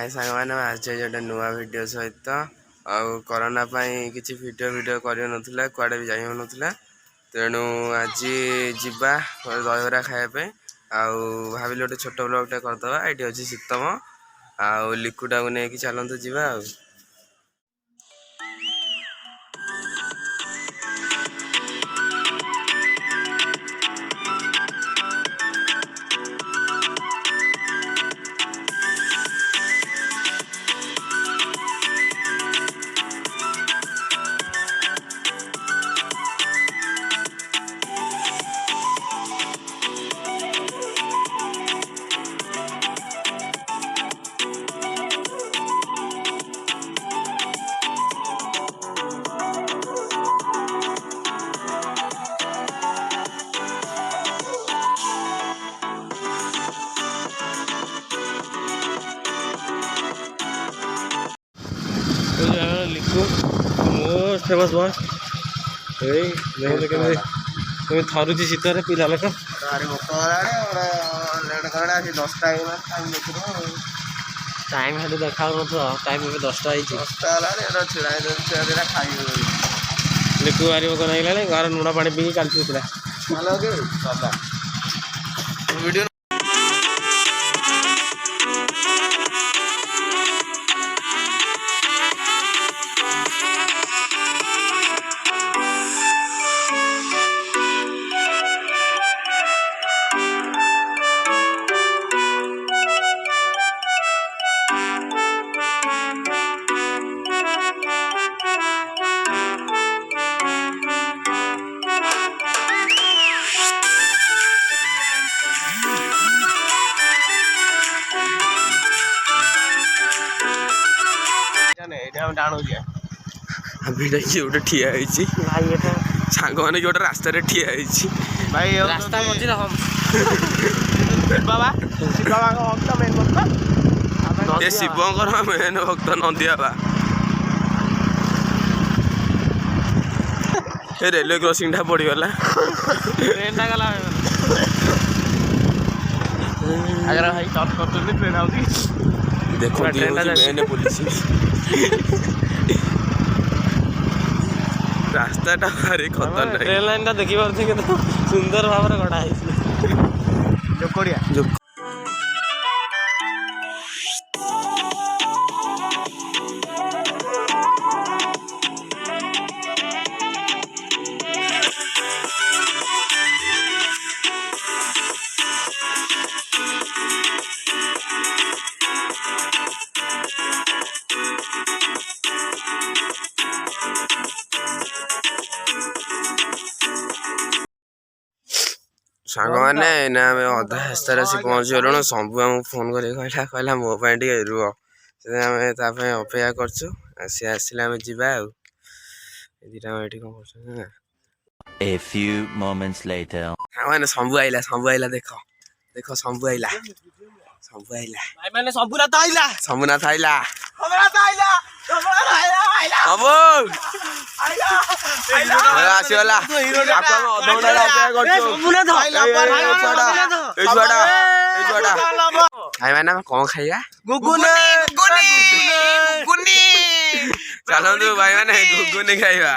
हाय सांग मैंने आज गोटे नुआ भिड सहित कोरोना किसी भिडियो कर कुआड़े भी जाई होना तेणु आज जीवा दहीबरा खायापे भाविल गोटे छोट ब्लॉगटे करदे ये अच्छी शीतम लिक्विडा को लेकिन चलतु जीवा लिखु मोस्ट फेमस बॉय तुम थरुची शीतर पिला लोक टाइम हेल्ले देखा टाइम 10टा लिखु बारी भोक लगे घर लुण पा पी काली भिड़ा किए गोटे ठिया सांग मैंने गोटे रास्त ठिया भाई रास्ता मझे ये शिवंकर मेन भक्त नंदी बाबा रेलवे क्रॉसिंग टा पड़गला ट्रेन गला अगर भाई टच कर ट्रेन आउची देखो मेन पुलिस रास्ता भारी खतरनाक ट्रेन लाइन देखी पारे सुंदर भाव गढ़ा जोकड़िया सांग मैंने अधा रास्तार आसी पहुँची गलुण शंभु आमको फोन कर कहला मो रुह से अपेक्षा करछु सी आसले आम जा ये कौन A few moments later. मैंने शंभु आइला देख देख शंभु आइला भाई मैंने सबुनाथ आइला शंभुनाथ आइला आसीगला कौन खाइया चलतु भाई मैंने गुगुनी खाइबा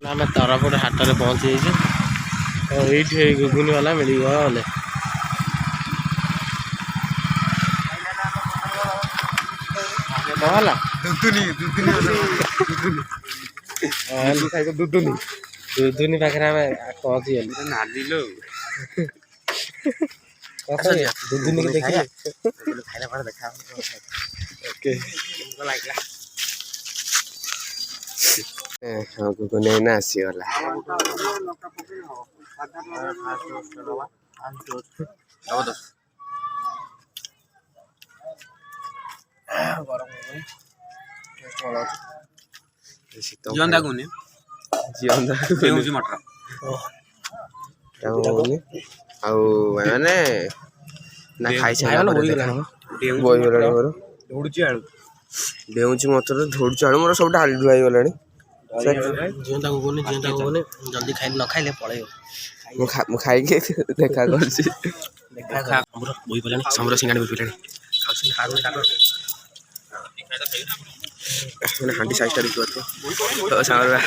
आम तरपट हाट में पहुँची ये गुगुनी वाला मिल गले दुदुनी पाखे पहुँची गल नाली दुदुनी की देखा खाइला देखा गुगुनी ना आसीगला ଶୀତ ଜିଅନ୍ତା ଗୁନି ଜିଅନ୍ତା ହେଉଛି ମଟର ଆଉ ମାନେ ନା ଖାଇସାରିଲା ପରେ ଦେଖା ହବ। ବହିଗଲାଣି ମୋର ଦୌଡ଼ୁଛି ଆଳୁ ଡେଉଁଛି ମତରେ ଧୋଡୁଛି ଆଳୁ ମୋର ସବୁ ଢାଳି ଢୁଆ ହେଇଗଲାଣି। ଜିଅନ୍ତା ଗୁଗୁନି ଜଲ୍ଦି ଖାଇଲେ ନ ଖାଇଲେ ପଳେଇବ। ମୁଁ ଖାଇକି ଦେଖା କରୁଛି। ଆମର ବହି ପଡ଼ିଲାଣି ସମର ସିଙ୍ଗାଣି ବହି ପଡ଼ିଲାଣି ମାନେ ହାଣ୍ଡି ସାଇଜଟା ଦେଖିବ ତ ସାଙ୍ଗରେ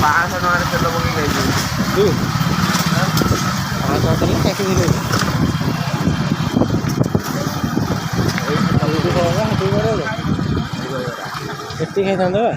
ପାଞ୍ଚଶହ ଟଙ୍କାରେ ତେଲ ପକେଇ ଖାଇଯିବି। ଏଠି ଖାଇଥାନ୍ତେ ବା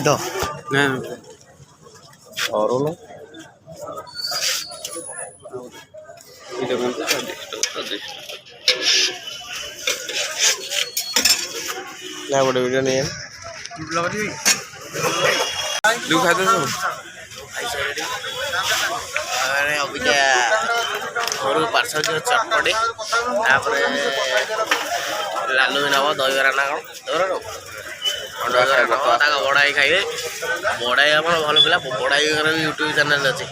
ତ ଅରୁଣ ନା ଗୋଟେ ଭିଡ଼ିଓ ନେଇ ତୁ ଖାଇଦେ ସବୁ ଅବିକା ଘରୁ ପାର୍ସଲ ଯିବ ଚଟପଟି ତାପରେ ଲାଲୁ ବି ନେବ ଦହିବରା ନା କ'ଣ ଦହିବରା ନେବ ତାଙ୍କ ବଡ଼ାଇ ଖାଇବେ। ବଡ଼ାଇ ଆମର ଭଲ ପିଲା ବଡ଼ାଇଙ୍କର ବି ୟୁଟ୍ୟୁବ୍ ଚ୍ୟାନେଲ୍ ଅଛି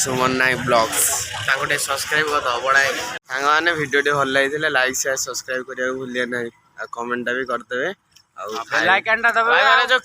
ସୁମନ ନାୟକ ବ୍ଲଗ୍ସ ତାଙ୍କୁ ଟିକେ ସବସ୍କ୍ରାଇବ୍ କରିଦେବ ବଡ଼ାଇ। ସାଙ୍ଗମାନେ ଭିଡ଼ିଓଟି ଭଲ ଲାଗିଥିଲେ ଲାଇକ୍ ସେୟାର ସବସ୍କ୍ରାଇବ୍ କରିବାକୁ ଭୁଲିବେ ନାହିଁ ଆଉ କମେଣ୍ଟଟା ବି କରିଦେବେ ଆଉ ଲାଇକ୍ ଆଣ୍ଡ ଦବେ ଯୋଉ